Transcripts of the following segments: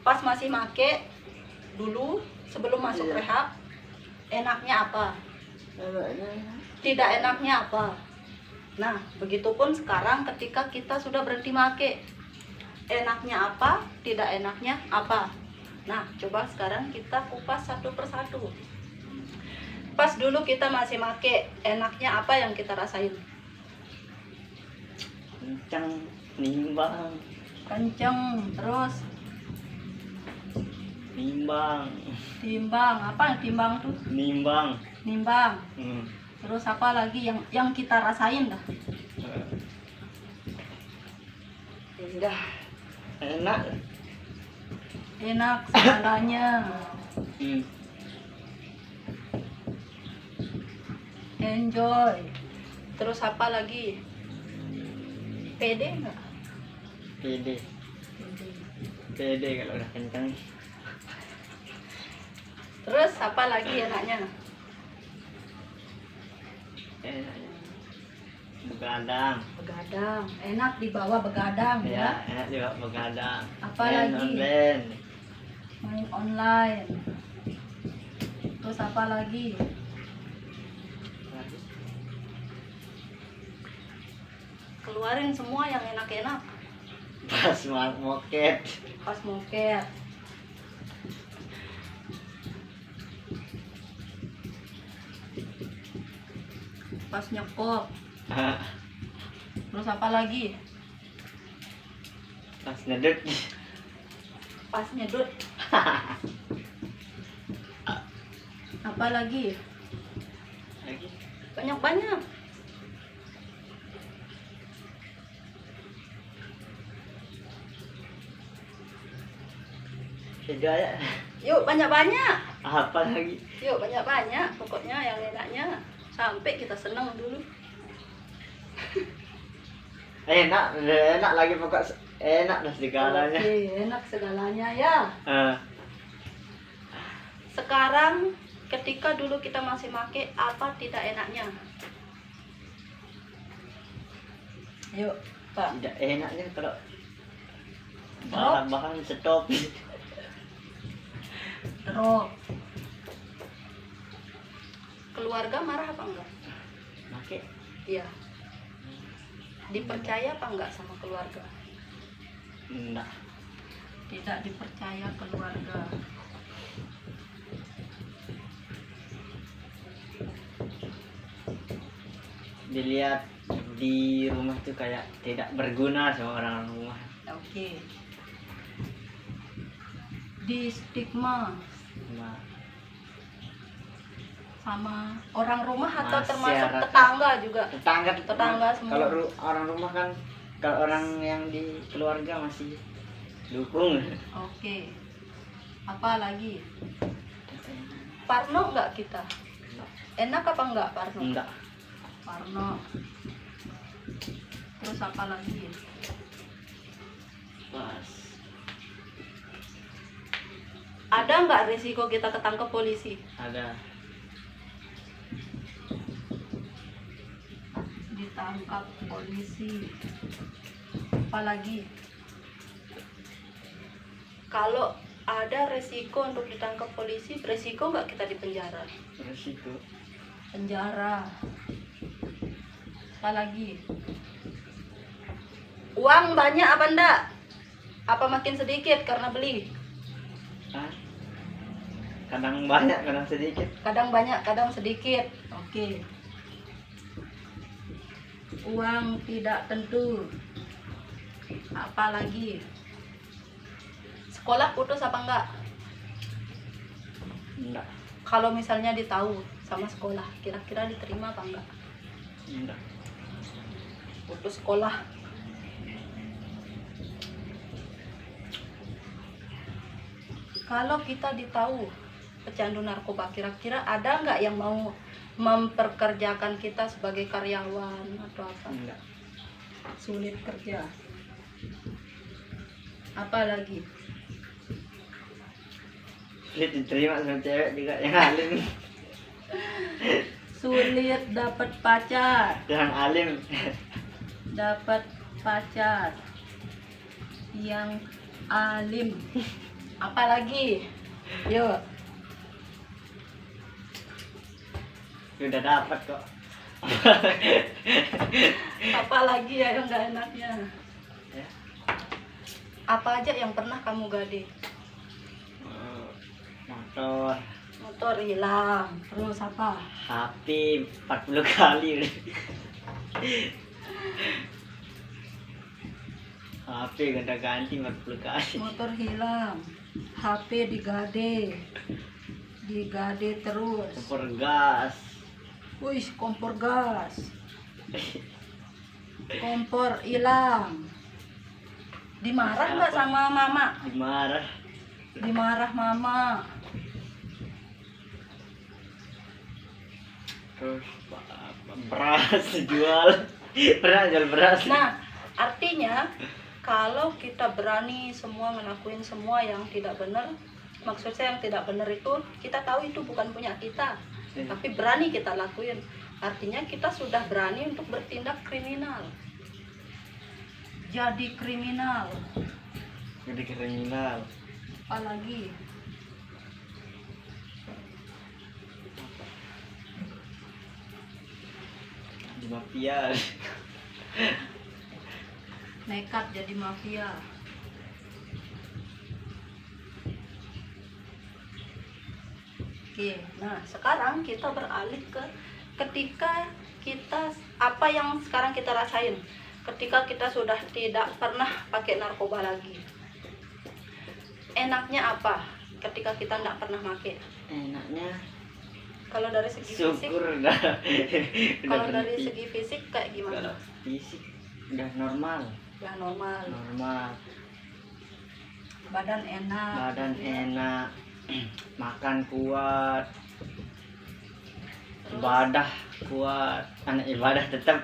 Pas masih make dulu sebelum masuk rehab, enaknya apa? Tidak enaknya apa? Nah, begitupun sekarang ketika kita sudah berhenti make, enaknya apa? Tidak enaknya apa? Nah, coba sekarang kita kupas satu persatu. Pas dulu kita masih make, enaknya apa yang kita rasain? Kencang, nimbang, Terus timbang. Apa timbang tuh? nimbang. Terus apa lagi yang kita rasain dah? Indah, enak. Enak segalanya. Enjoy. Terus apa lagi? Pede nggak? Pede kalau udah kencang. Terus apa lagi enaknya? Enaknya begadang. Enak dibawa begadang ya. Enak juga begadang. Apa Main lagi? online. Main online. Terus apa lagi? Keluarin semua yang enak-enak. Pas moket. Pas moket. Pas nyekop. Terus apa lagi? Pas ngedut. Pas nyedut. Apa lagi? Banyak. Tiga ya. Yuk banyak-banyak. Apa lagi? Yuk banyak-banyak. Pokoknya yang enaknya sampai kita senang dulu. Enak lagi pokok enak dah segalanya. Oke, enak segalanya ya. Sekarang ketika dulu kita masih make, apa tidak enaknya? Yuk, Pak. Tidak enaknya kalau bahan stop. Drop. Keluarga marah apa enggak? Make Iya. Dipercaya apa enggak sama keluarga? enggak. Tidak dipercaya keluarga. Dilihat di rumah tuh kayak tidak berguna sama orang rumah. Oke. Di stigma Nah, sama orang rumah atau Masyarakat. termasuk tetangga juga? tetangga semua. Kalau orang rumah kan, kalau orang yang di keluarga masih dukung. Oke. Apa lagi? Parno enggak kita? Enak apa enggak Parno? Enggak. Parno. Terus apa lagi? Pas. Ada nggak risiko kita ketangkep polisi? Ada. Ditangkap polisi. Apalagi? Kalau ada resiko untuk ditangkap polisi, resiko nggak kita di penjara? Resiko. Penjara. Apalagi? Uang banyak apa enggak? Apa makin sedikit karena beli? Kadang banyak, kadang sedikit. Kadang banyak, kadang sedikit. Oke. Uang tidak tentu. Apa lagi? Sekolah putus apa enggak? Enggak. Kalau misalnya ditahu sama sekolah, kira-kira diterima apa enggak? Enggak. Putus sekolah. Kalau kita ditahu pecandu narkoba, kira-kira ada nggak yang mau memperkerjakan kita sebagai karyawan atau apa? Enggak. Sulit kerja. Apa lagi? Sulit diterima sama cewek juga yang alim. Sulit dapat pacar. Yang alim. Dapat pacar yang alim. Apa lagi? Yuk. Udah dapat kok. Apa lagi ya yang nggak enaknya? Ya. Apa aja yang pernah kamu gade? Motor, Motor hilang. Terus apa? HP 40 kali. HP ganti 40 kali. Motor hilang. HP digade. Digade terus. Kompor gas. Wih, kompor gas. Kompor hilang. Dimarah nggak sama mama? Dimarah. Dimarah mama. Terus beras jual. Pernah jual beras. Nah, artinya kalau kita berani semua ngelakuin semua yang tidak benar, maksud saya yang tidak benar itu kita tahu itu bukan punya kita, tapi berani kita lakuin. Artinya kita sudah berani untuk bertindak kriminal. Jadi kriminal. Jadi kriminal. Apalagi? Di mafia. Nekat jadi mafia. Oke, nah sekarang kita beralih ke ketika kita apa yang sekarang kita rasain ketika kita sudah tidak pernah pakai narkoba lagi. Enaknya apa ketika kita tidak pernah pakai? Enaknya Kalau dari segi fisik, syukur udah. kalau Udah dari berhenti. segi fisik kayak Kalau gimana? fisik udah normal. Ya normal, Normal. badan enak, Badan gitu ya. enak. Makan kuat. Terus Ibadah kuat. Anak ibadah tetap.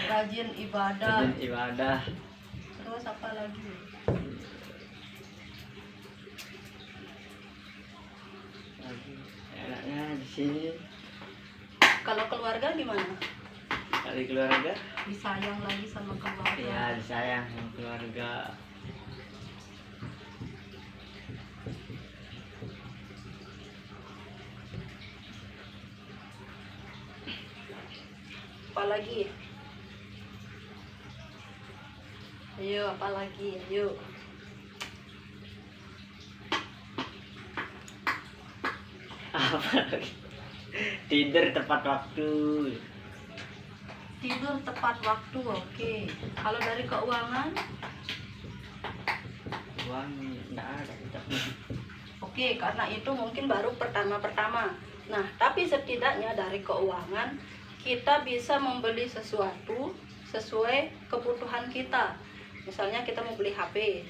rajin ibadah. Rajin ibadah. Terus apa lagi? Enaknya di sini Kalau keluarga gimana? kali keluarga. Disayang lagi sama keluarga. Ya disayang sama keluarga. Apalagi? Ayo, apalagi? Ayo. Apa lagi? Tidur tepat waktu. Tidur tepat waktu, oke. Kalau dari keuangan, Uang enggak ada tetap. oke, karena itu mungkin baru pertama-pertama. Nah, tapi setidaknya dari keuangan kita bisa membeli sesuatu sesuai kebutuhan kita. Misalnya kita mau beli HP,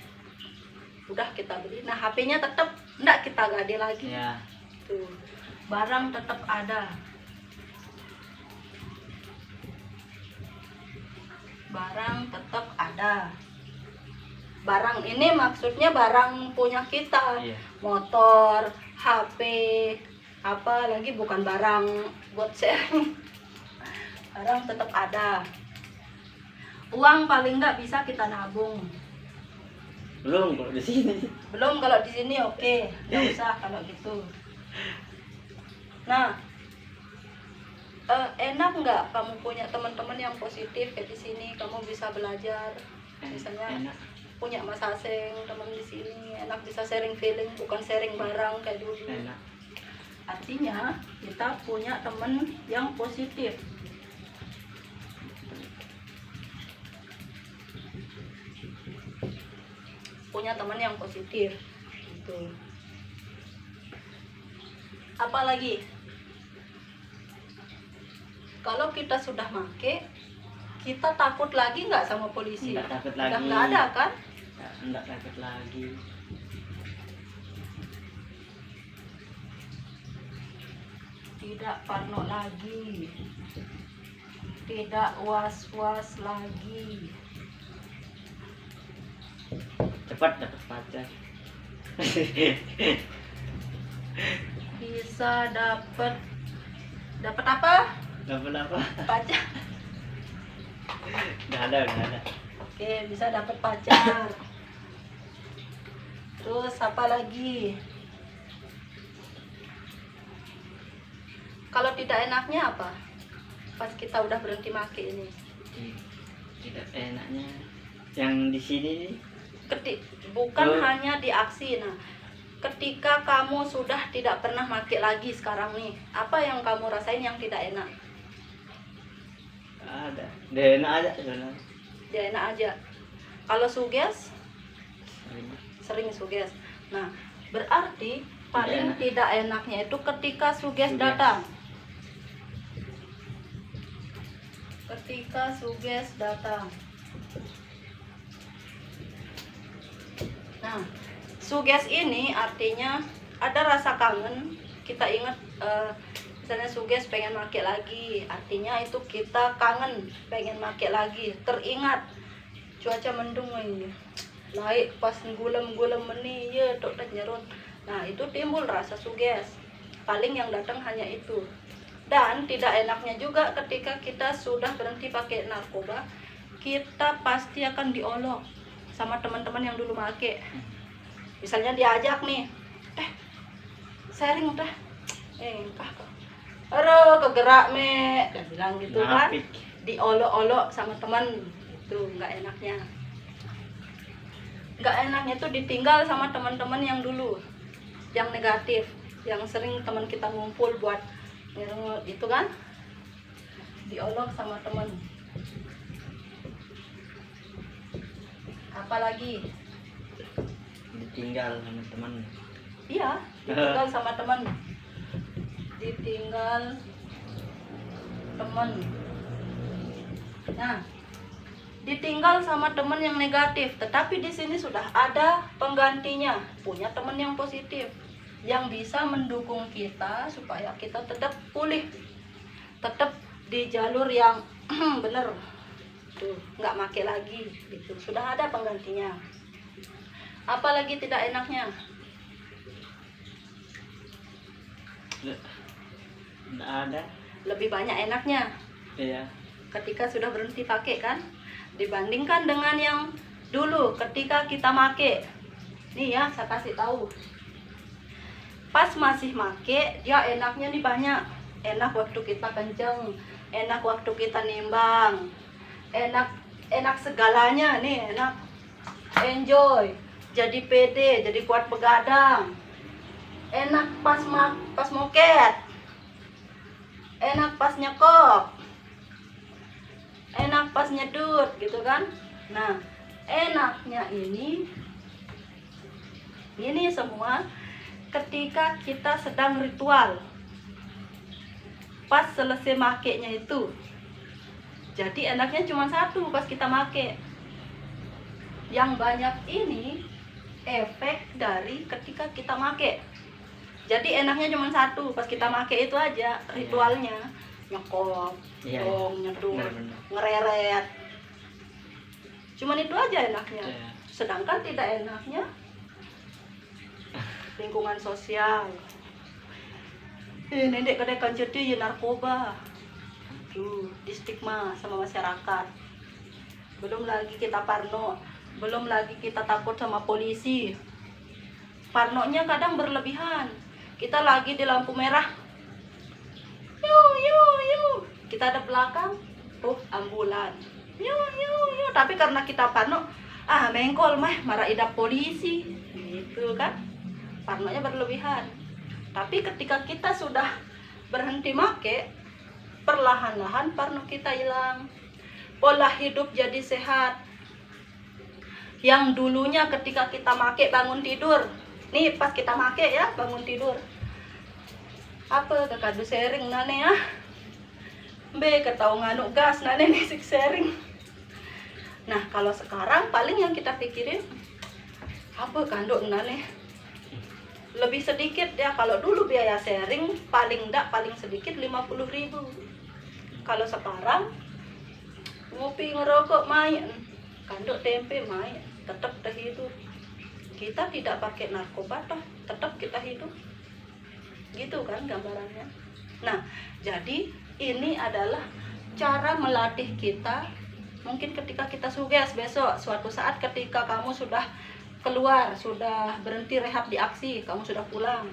udah kita beli. Nah, HP-nya tetap enggak kita gade lagi. Ya. Tuh, barang tetap ada. Barang tetap ada. Barang ini maksudnya barang punya kita. Iya. Motor, HP, apa lagi bukan barang buat sharing. Barang tetap ada. Uang paling nggak bisa kita nabung. Belum kalau di sini. Belum kalau di sini, oke, nggak usah kalau gitu. Nah, enak nggak kamu punya teman-teman yang positif kayak di sini? Kamu bisa belajar, misalnya Enak. punya Mas Aseng teman di sini, enak bisa sharing feeling, bukan sharing barang kayak dulu. Enak. Artinya kita punya teman yang positif. Punya teman yang positif gitu. Apalagi kalau kita sudah make, kita takut lagi nggak sama polisi? Nggak takut Udah lagi. nggak ada kan? Enggak takut lagi. Tidak parno lagi, tidak was-was lagi. Cepat dapat pacar. Bisa dapat apa? Dapat apa? Pacar. Udah ada. Oke, bisa dapat pacar. Terus apa lagi? Kalau tidak enaknya apa? Pas kita udah berhenti make ini. Tidak enaknya yang di sini Bukan hanya di aksi. Nah, ketika kamu sudah tidak pernah make lagi sekarang nih, apa yang kamu rasain yang tidak enak? ada. Dia enak aja sebenarnya. Dia enak aja. Kalau suges, Sering. sering suges. Nah, berarti paling enak. tidak enaknya itu ketika suges Suges. datang. Ketika suges datang. Nah, suges ini artinya ada rasa kangen. Kita ingat misalnya suges pengen make lagi, artinya itu kita kangen pengen make lagi. Teringat cuaca mendung ini, naik pas gulem-gulem meni ya tok nyerut. Nah, itu timbul rasa suges. Paling yang datang hanya itu. Dan tidak enaknya juga ketika kita sudah berhenti pakai narkoba, kita pasti akan diolok sama teman-teman yang dulu make. Misalnya diajak nih, sharing teh, aduh kegerak me, dia bilang gitu kan, Napik. diolok-olok sama teman, itu nggak enaknya. Nggak enaknya tuh ditinggal sama teman-teman yang dulu, yang negatif, yang sering teman kita ngumpul buat itu kan, diolok sama teman. Apalagi? Ditinggal sama teman. Iya, ditinggal sama teman. Ditinggal teman. Nah, ditinggal sama teman yang negatif, tetapi di sini sudah ada penggantinya, punya teman yang positif, yang bisa mendukung kita supaya kita tetap pulih, tetap di jalur yang bener, tuh nggak make lagi, gitu. Sudah ada penggantinya. Apalagi tidak enaknya? Nggak ada. Lebih banyak enaknya Iya. ketika sudah berhenti pakai kan, dibandingkan dengan yang dulu ketika kita make. Nih ya, saya kasih tahu. Pas masih make, dia enaknya nih banyak. Enak waktu kita kenceng, enak waktu kita nimbang, enak segalanya nih, enak, enjoy, jadi pede, jadi kuat begadang, enak pas moket, enak pas nyekop, enak pas nyedut gitu kan. Nah, enaknya ini semua ketika kita sedang ritual, pas selesai makainya itu. Jadi enaknya cuma satu pas kita make. Yang banyak ini efek dari ketika kita make. Jadi enaknya cuma satu pas kita make itu aja, ritualnya nyekop, Iya, nyedut, benar-benar. ngereret. Cuman itu aja enaknya. Iya. Sedangkan tidak enaknya lingkungan sosial. Nenek kedai jadi ya narkoba. Tuh, di stigma sama masyarakat. Belum lagi kita parno, belum lagi kita takut sama polisi. Parnonya kadang berlebihan. Kita lagi di lampu merah. Yuk. Kita ada belakang, ambulan. Yuk. Tapi karena kita parno, mengkol marah idak polisi. Gitu kan. Parnonya berlebihan. Tapi ketika kita sudah berhenti make, perlahan-lahan parno kita hilang. Pola hidup jadi sehat. Yang dulunya ketika kita make bangun tidur, nih pas kita make ya bangun tidur, apa kakadu sharing nane ya, ketau nganu gas nane nisik sharing. Nah kalau sekarang paling yang kita pikirin apa kanduk nane, lebih sedikit ya. Kalau dulu biaya sharing paling sedikit 50.000. Kalau sekarang ngopi ngerokok main, kanduk tempe main, tetap terhidup. Kita tidak pakai narkoba toh, tetap kita hidup. Gitu kan gambarannya. Nah, jadi ini adalah cara melatih kita. Mungkin ketika kita suges besok, suatu saat ketika kamu sudah keluar, sudah berhenti rehab di aksi, kamu sudah pulang,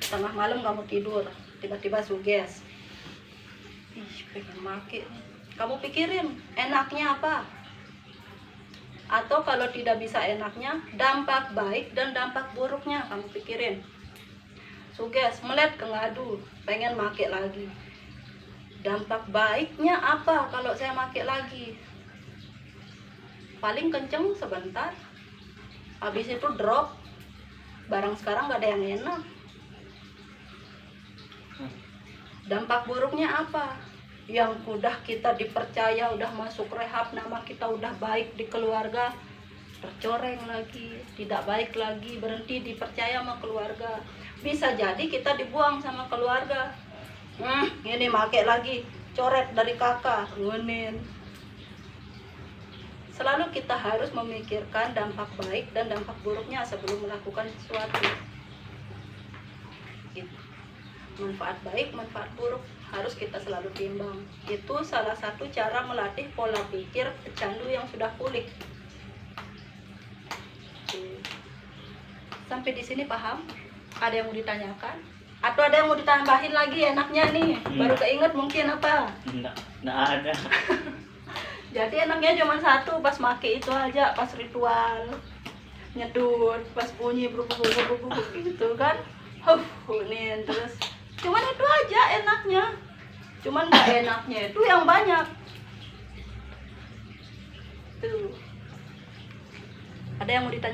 tengah malam kamu tidur, tiba-tiba suges, ih pengen make, kamu pikirin enaknya apa, atau kalau tidak bisa enaknya, dampak baik dan dampak buruknya kamu pikirin. Suges, melet ke ngadu, pengen make lagi, dampak baiknya apa kalau saya make lagi? Paling kenceng sebentar, habis itu drop, barang sekarang gak ada yang enak. Dampak buruknya apa? Yang udah kita dipercaya, udah masuk rehab, nama kita udah baik di keluarga, tercoreng lagi, tidak baik lagi, berhenti dipercaya sama keluarga. Bisa jadi kita dibuang sama keluarga. Ini make lagi, coret dari kakak, ngunin. Selalu kita harus memikirkan dampak baik dan dampak buruknya sebelum melakukan sesuatu. Gitu. Manfaat baik, manfaat buruk harus kita selalu timbang. Itu salah satu cara melatih pola pikir pecandu yang sudah pulih. Sampai di sini paham? Ada yang mau ditanyakan? Atau ada yang mau ditambahin lagi enaknya nih? Baru keinget mungkin apa? Enggak ada. Jadi enaknya cuma satu, pas make itu aja, pas ritual nyedut, pas bunyi berubah gitu kan, nih terus, cuman itu aja enaknya, cuman nggak enaknya itu yang banyak. Tuh, ada yang mau ditanya?